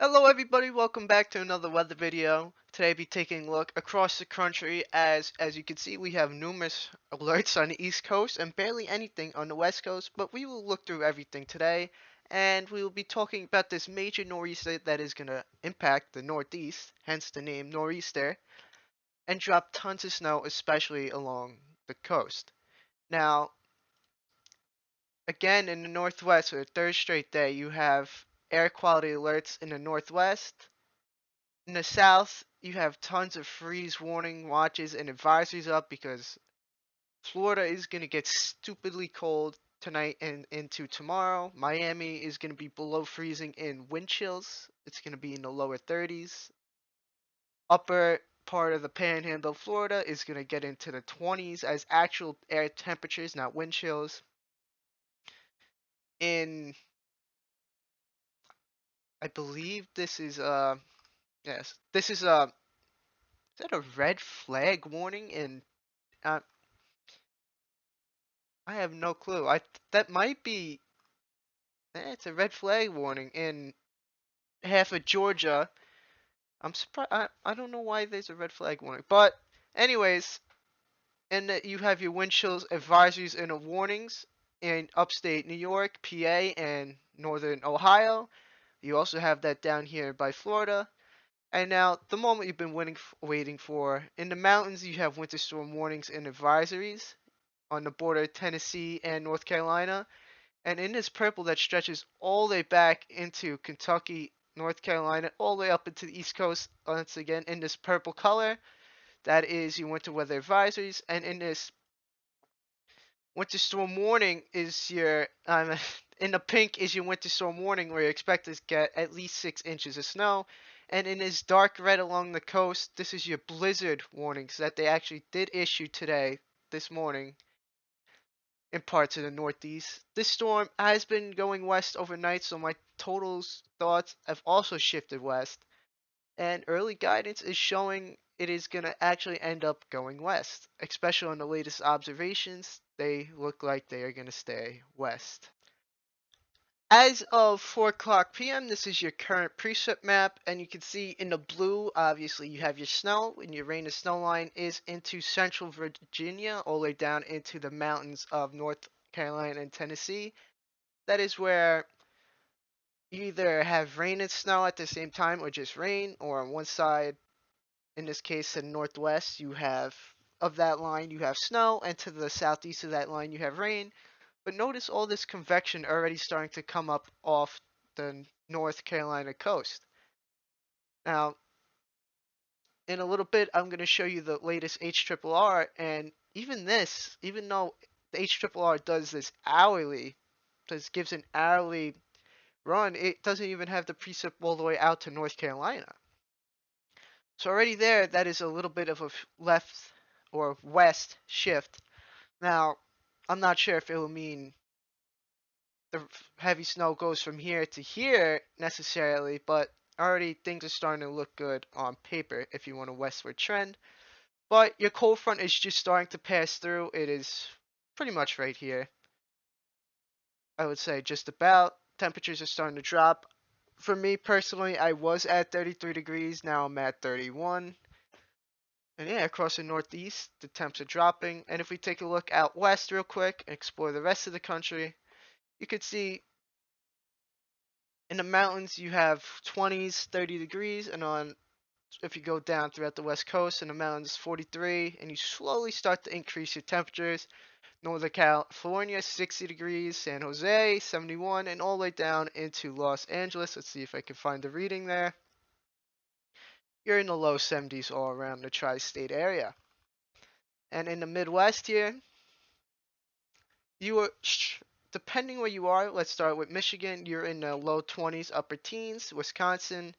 Hello everybody, welcome back to another weather video. Today I'll be taking a look across the country as you can see we have numerous alerts on the east coast and barely anything on the west coast, but we will look through everything today and we will be talking about this major nor'easter that is going to impact the northeast, hence the name nor'easter, and drop tons of snow especially along the coast. Now, again in the northwest for the third straight day you have air quality alerts in the northwest. In the south, you have tons of freeze warning watches and advisories up because Florida is going to get stupidly cold tonight and into tomorrow. Miami is going to be below freezing in wind chills. It's going to be in the lower 30s. Upper part of the panhandle of Florida is going to get into the 20s as actual air temperatures, not wind chills. In I believe this is yes, this is that a red flag warning in uh, I have no clue. That might be. It's a red flag warning in half of Georgia. I'm surprised. I don't know why there's a red flag warning, but anyways, and that you have your wind chills advisories and warnings in upstate New York, PA, and northern Ohio. You also have that down here by Florida. And now, the moment you've been waiting for, in the mountains, you have winter storm warnings and advisories on the border of Tennessee and North Carolina. And in this purple that stretches all the way back into Kentucky, North Carolina, all the way up into the East Coast, once again in this purple color, that is your winter weather advisories. And in this winter storm warning is your, in the pink is your winter storm warning where you're expected to get at least 6 inches of snow. And in this dark red along the coast, this is your blizzard warnings that they actually did issue today, this morning, in parts of the Northeast. This storm has been going west overnight, so my totals thoughts have also shifted west. And early guidance is showing it is going to actually end up going west. Especially on the latest observations, they look like they are going to stay west. As of 4 o'clock p.m., this is your current Precept Map, and you can see in the blue, obviously, you have your snow, and your rain and snow line is into central Virginia, all the way down into the mountains of North Carolina and Tennessee. That is where you either have rain and snow at the same time, or just rain, or on one side, in this case, in the northwest, you have, of that line, you have snow, and to the southeast of that line, you have rain. But notice all this convection already starting to come up off the North Carolina coast. Now, in a little bit, I'm going to show you the latest HRRR, and even this, even though the HRRR does this hourly, gives an hourly run, it doesn't even have the precip all the way out to North Carolina. So already there, that is a little bit of a left or west shift. Now, I'm not sure if it will mean the heavy snow goes from here to here necessarily, but already things are starting to look good on paper if you want a westward trend. But your cold front is just starting to pass through. It is pretty much right here. I would say just about. Temperatures are starting to drop. For me personally, I was at 33 degrees. Now I'm at 31. And yeah, across the northeast, the temps are dropping. And if we take a look out west real quick and explore the rest of the country, you could see in the mountains you have 20s, 30 degrees, and on if you go down throughout the west coast in the mountains 43, and you slowly start to increase your temperatures. Northern California 60 degrees, San Jose 71, and all the way down into Los Angeles. Let's see if I can find the reading there. You're in the low 70s all around the tri-state area. And in the Midwest here, you are depending where you are. Let's start with Michigan. You're in the low 20s, upper teens. Wisconsin,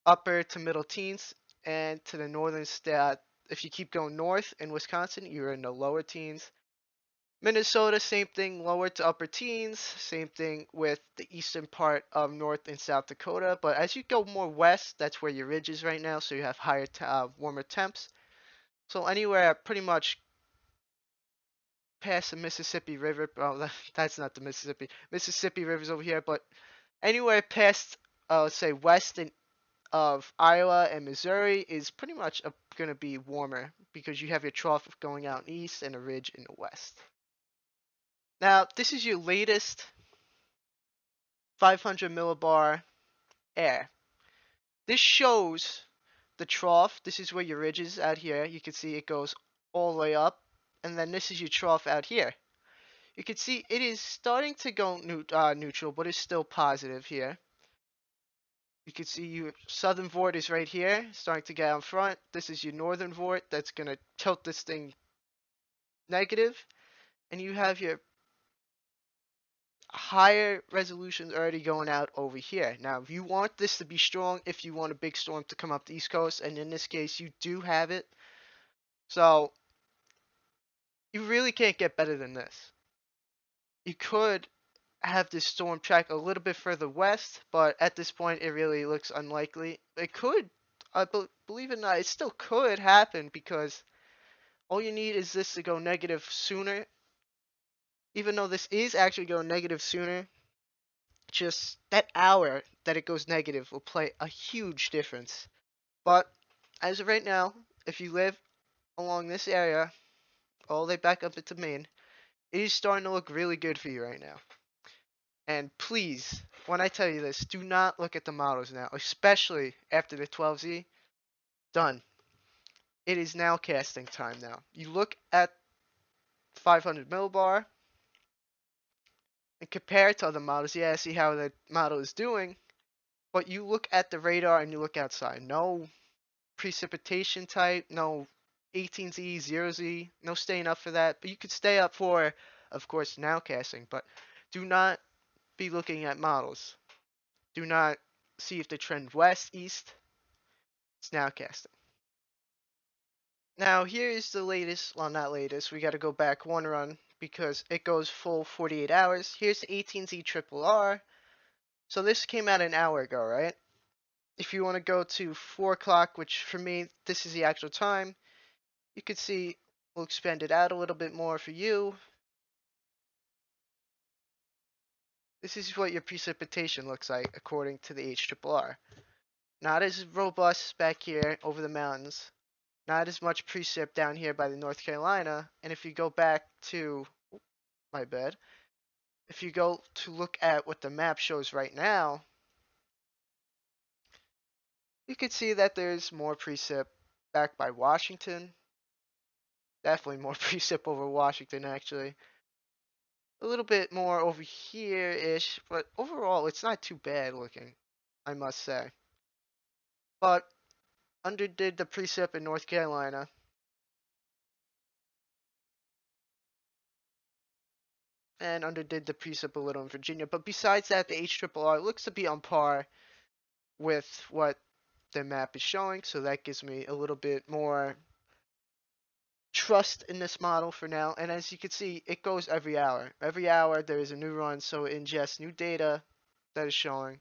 upper to middle teens, and to the northern state. If you keep going north in Wisconsin, you're in the lower teens. Minnesota, same thing, lower to upper teens. Same thing with the eastern part of North and South Dakota. But as you go more west, that's where your ridge is right now, so you have higher, warmer temps. So anywhere pretty much past the Mississippi River. Oh, that's not the Mississippi. Mississippi River's over here, but anywhere past let's say west of Iowa and Missouri is pretty much going to be warmer because you have your trough going out east and a ridge in the west. Now, this is your latest 500 millibar air. This shows the trough. This is where your ridge is out here. You can see it goes all the way up. And then this is your trough out here. You can see it is starting to go neutral, but it's still positive here. You can see your southern vort is right here, starting to get out front. This is your northern vort that's going to tilt this thing negative. And you have your higher resolutions already going out over here. Now, if you want this to be strong, if you want a big storm to come up the East Coast, and in this case, you do have it. So, you really can't get better than this. You could have this storm track a little bit further west, but at this point, it really looks unlikely. It could, believe it or not, it still could happen because all you need is this to go negative sooner. Even though this is actually going negative sooner, just that hour that it goes negative will play a huge difference. But as of right now, if you live along this area, all the way back up into Maine, it is starting to look really good for you right now. And please, when I tell you this, do not look at the models now, especially after the 12Z. Done. It is now casting time now. You look at 500 millibar and compare it to other models. Yeah, see how the model is doing. But you look at the radar and you look outside. No precipitation type, no 18Z, 0Z, no staying up for that. But you could stay up for, of course, nowcasting. But do not be looking at models. Do not see if they trend west, east. It's nowcasting. Now here is the latest. Well, not latest. We got to go back one run because it goes full 48 hours. Here's the 18Z triple R. So this came out an hour ago, right? If you want to go to 4 o'clock, which for me, this is the actual time, you can see we'll expand it out a little bit more for you. This is what your precipitation looks like according to the HRRR. Not as robust back here over the mountains. Not as much precip down here by the North Carolina. And if you go back to, my bad, if you go to look at what the map shows right now, you can see that there's more precip back by Washington. Definitely more precip over Washington, actually. A little bit more over here-ish, but overall, it's not too bad looking, I must say. But underdid the precip in North Carolina. And underdid the precip a little in Virginia. But besides that, the HRRR looks to be on par with what the map is showing. So that gives me a little bit more trust in this model for now. And as you can see, it goes every hour. Every hour there is a new run, so it ingests new data that is showing.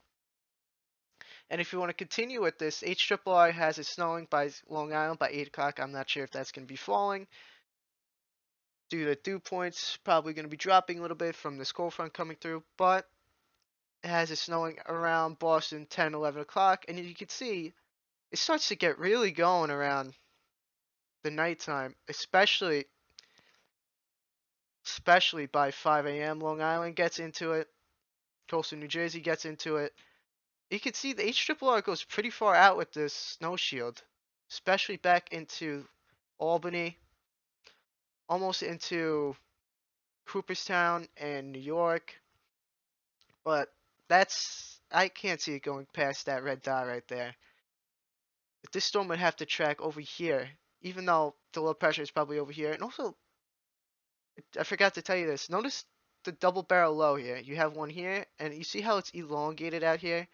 And if you want to continue with this, HRRR has it snowing by Long Island by 8 o'clock. I'm not sure if that's going to be falling. Due to dew points, probably going to be dropping a little bit from this cold front coming through. But it has it snowing around Boston 10, 11 o'clock. And you can see it starts to get really going around the nighttime, especially by 5 a.m. Long Island gets into it. Coastal New Jersey gets into it. You can see the HRRR goes pretty far out with this snow shield, especially back into Albany, almost into Cooperstown and New York. But I can't see it going past that red dot right there. This storm would have to track over here, even though the low pressure is probably over here. And also, I forgot to tell you this. Notice the double barrel low here. You have one here, and you see how it's elongated out here?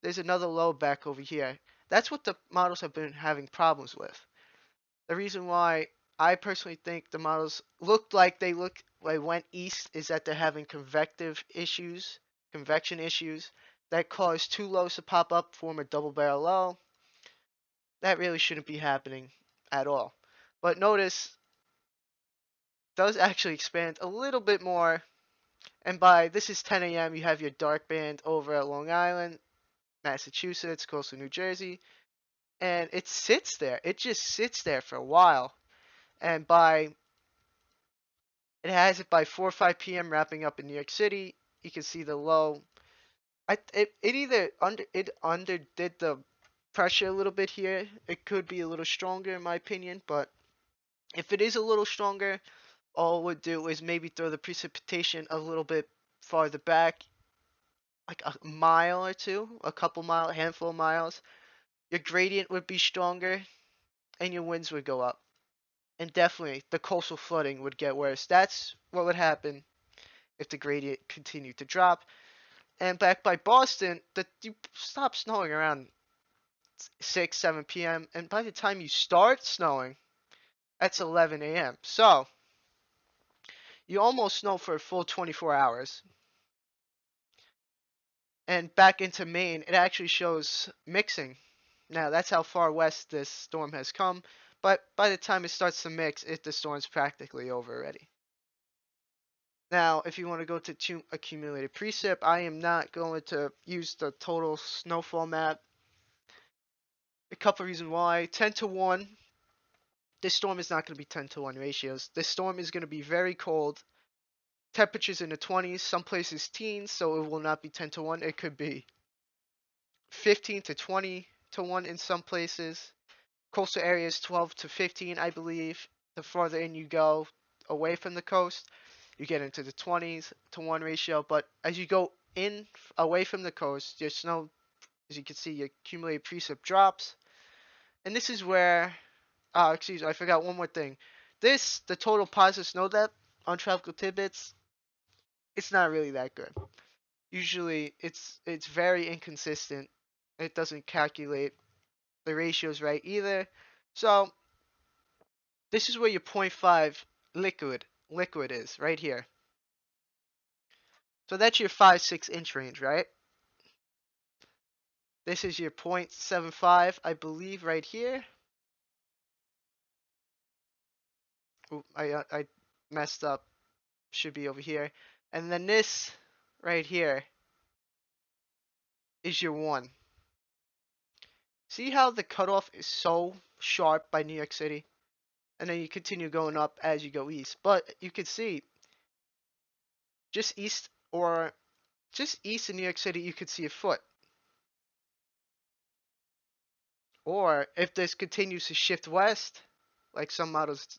There's another low back over here. That's what the models have been having problems with. The reason why I personally think the models looked like they went east is that they're having convection issues that cause two lows to pop up, form a double barrel low. That really shouldn't be happening at all. But notice does actually expand a little bit more. And by this is 10 a.m. you have your dark band over at Long Island. Massachusetts, coastal New Jersey, and it sits there. It just sits there for a while, and it has it by 4 or 5 p.m. wrapping up in New York City. You can see the low. It either underdid the pressure a little bit here. It could be a little stronger in my opinion, but if it is a little stronger, all it would do is maybe throw the precipitation a little bit farther back, like a mile or two, a couple mile, handful of miles. Your gradient would be stronger, and your winds would go up. And definitely, the coastal flooding would get worse. That's what would happen if the gradient continued to drop. And back by Boston, you stop snowing around 6, 7 p.m. And by the time you start snowing, that's 11 a.m. So you almost snow for a full 24 hours. And back into Maine, it actually shows mixing. Now, that's how far west this storm has come. But by the time it starts to mix, the storm's practically over already. Now, if you want to go to accumulated precip, I am not going to use the total snowfall map. A couple reasons why. 10 to 1. This storm is not going to be 10 to 1 ratios. This storm is going to be very cold. Temperatures in the 20s, some places teens, so it will not be 10 to 1. It could be 15 to 20 to 1 in some places. Coastal areas 12 to 15, I believe. The farther in you go away from the coast, you get into the 20s to 1 ratio. But as you go in away from the coast, your snow, as you can see, your accumulated precip drops. And this is where, excuse me, I forgot one more thing. The total positive snow depth on Tropical Tidbits, it's not really that good. Usually, it's very inconsistent. It doesn't calculate the ratios right either. So this is where your 0.5 liquid is right here. So that's your 5-6 inch range, right? This is your 0.75, I believe, right here. Ooh, I messed up. Should be over here. And then this right here is your 1. See how the cutoff is so sharp by New York City? And then you continue going up as you go east. But you can see just east of New York City, you could see a foot. Or if this continues to shift west, like some models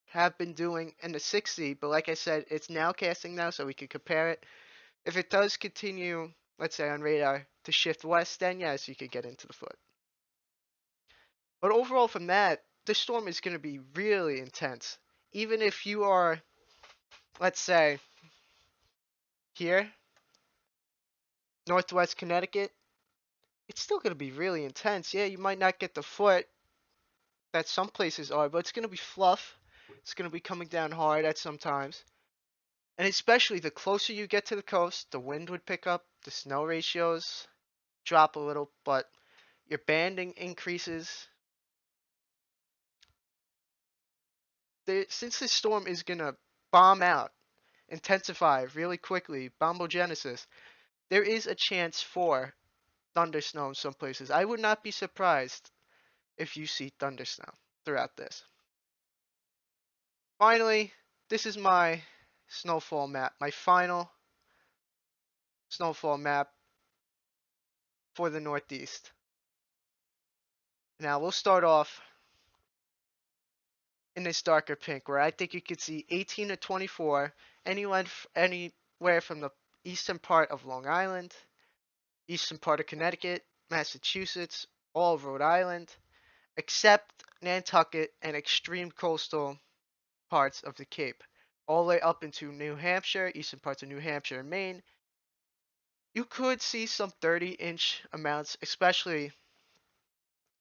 have been doing in the 60, but like I said, it's now casting now, so we can compare it. If it does continue, let's say on radar, to shift west, then yes, you could get into the foot. But overall from that, the storm is going to be really intense. Even if you are, let's say, here, northwest Connecticut, it's still going to be really intense. Yeah, you might not get the foot that some places are, but it's going to be fluff. It's going to be coming down hard at some times. And especially the closer you get to the coast, the wind would pick up, the snow ratios drop a little, but your banding increases. Since this storm is going to bomb out, intensify really quickly, bombogenesis, there is a chance for thunder snow in some places. I would not be surprised if you see thunder snow throughout this. Finally, this is my snowfall map, my final snowfall map for the Northeast. Now we'll start off in this darker pink where I think you could see 18 to 24 anywhere from the eastern part of Long Island, eastern part of Connecticut, Massachusetts, all of Rhode Island, except Nantucket and extreme coastal parts of the Cape, all the way up into New Hampshire, eastern parts of New Hampshire and Maine. You could see some 30-inch amounts, especially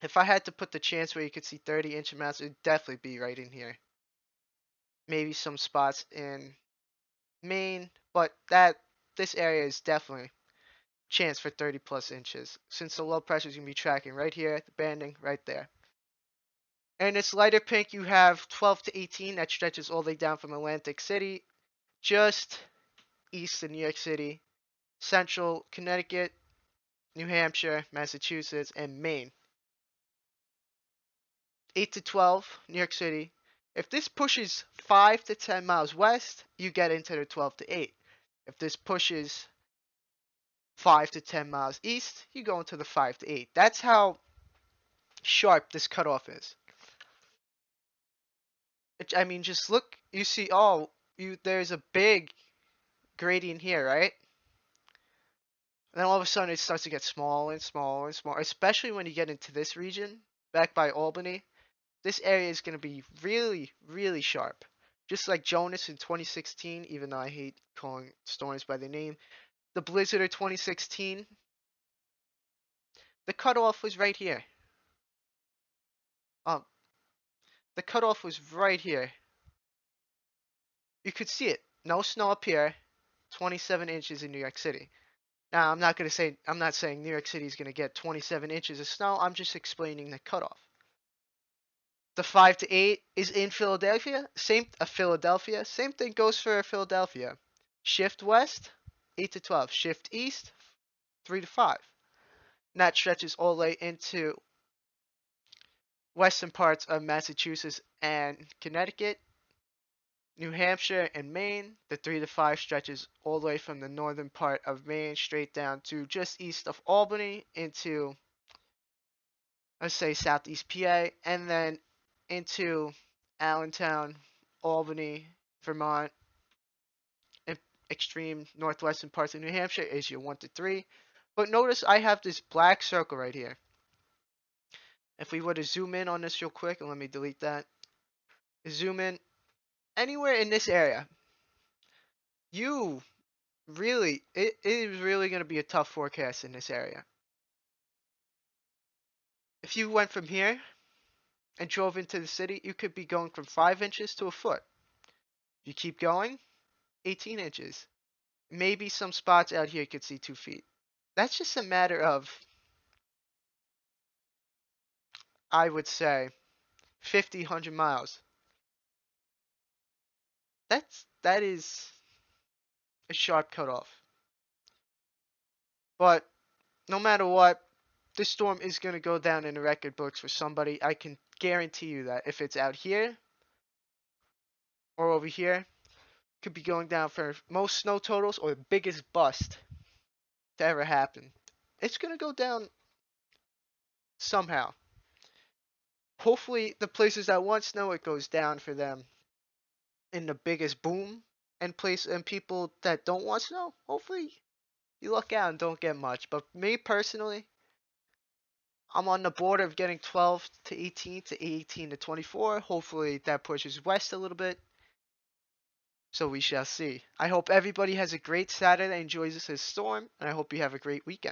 if I had to put the chance where you could see 30-inch amounts, it would definitely be right in here. Maybe some spots in Maine, but this area is definitely chance for 30 plus inches since the low pressure is going to be tracking right here, the banding right there. And it's lighter pink, you have 12 to 18 that stretches all the way down from Atlantic City, just east of New York City, central Connecticut, New Hampshire, Massachusetts, and Maine. 8 to 12, New York City. If this pushes 5 to 10 miles west, you get into the 12 to 8. If this pushes 5 to 10 miles east, you go into the 5 to 8. That's how sharp this cutoff is. I mean, just look, you see, oh, there's a big gradient here, right? And then all of a sudden it starts to get smaller and smaller and smaller, especially when you get into this region, back by Albany. This area is going to be really, really sharp. Just like Jonas in 2016, even though I hate calling storms by their name. The blizzard of 2016, the cutoff was right here. Um, the cutoff was right here. You could see it. No snow up here. 27 inches in New York City. Now, I'm not saying New York City is going to get 27 inches of snow. I'm just explaining the cutoff. The 5 to 8 is in Philadelphia. Philadelphia. Same thing goes for Philadelphia. Shift west, 8 to 12. Shift east, 3 to 5. And that stretches all the way into western parts of Massachusetts and Connecticut, New Hampshire, and Maine. The 3 to 5 stretches all the way from the northern part of Maine straight down to just east of Albany into, let's say, southeast PA, and then into Allentown, Albany, Vermont, and extreme northwestern parts of New Hampshire is your 1 to 3. But notice I have this black circle right here. If we were to zoom in on this real quick, and let me delete that. Zoom in anywhere in this area. It is really going to be a tough forecast in this area. If you went from here and drove into the city, you could be going from 5 inches to a foot. If you keep going, 18 inches. Maybe some spots out here could see 2 feet. That's just a matter of, I would say, 50, 100 miles. That is a sharp cutoff. But no matter what, this storm is going to go down in the record books for somebody. I can guarantee you that if it's out here or over here, could be going down for most snow totals or the biggest bust to ever happen. It's going to go down somehow. Hopefully, the places that want snow, it goes down for them in the biggest boom. And people that don't want snow, hopefully you luck out and don't get much. But me personally, I'm on the border of getting 12 to 18 to 18 to 24. Hopefully that pushes west a little bit. So we shall see. I hope everybody has a great Saturday, enjoys this storm, and I hope you have a great weekend.